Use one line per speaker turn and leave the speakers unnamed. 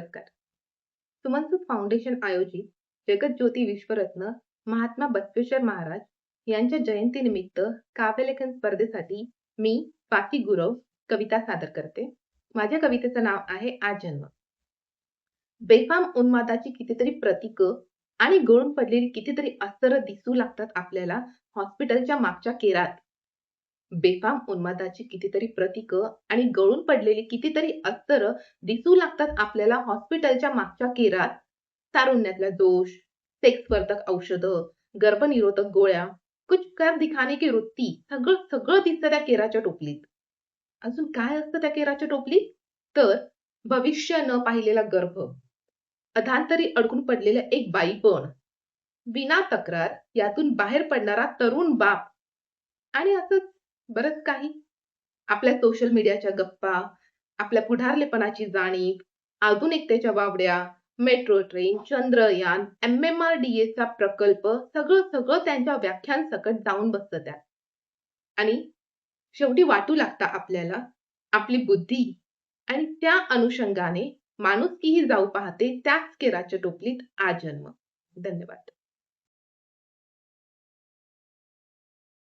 नमस्कार. सुमनसूद फाउंडेशन आयोजित जगज्योती विश्वरत्न महात्मा बसवेश्वर महाराज यांच्या जयंतीनिमित्त काव्यलेखन स्पर्धेसाठी मी स्वाती गुरव कविता सादर करते. माझ्या कवितेचं नाव आहे आज जन्म. बेफाम उन्मादाची कितीतरी प्रतीकं आणि गळून पडलेली कितीतरी अस्तर दिसू लागतात आपल्याला हॉस्पिटलच्या मागच्या केरात. बेफाम उन्मादाची कितीतरी प्रतीकं आणि गळून पडलेली कितीतरी अस्तर दिसू लागतात आपल्याला हॉस्पिटलच्या मागच्या केरात. तारुण्यातला जोश, सेक्सवर्धक औषधं, गर्भनिरोधक गोळ्या, कुछ कर दिखाने की वृत्ती सगळं सगळं दिसतं त्या केराच्या टोपलीत. अजून काय असतं त्या केराच्या टोपलीत? तर भविष्य न पाहिलेला गर्भ, अधांतरी अडकून पडलेलं एक बाईपण, विना तक्रार यातून बाहेर पडणारा तरुण बाप आणि असंच बरंच काही. आपल्या सोशल मीडियाच्या गप्पा, आपल्या पुढारलेपणाची जाणीव, आधुनिकतेच्या वावड्या, मेट्रो ट्रेन, चंद्रयान, MMRDA चा प्रकल्प सगळं सगळं त्यांच्या व्याख्यान सकट जाऊन बसतं त्यात. आणि शेवटी वाटू लागतं आपल्याला आपली बुद्धी आणि त्या अनुषंगाने माणुसकीही जाऊ पाहते त्याच केराच्या टोपलीत आज जन्म. धन्यवाद.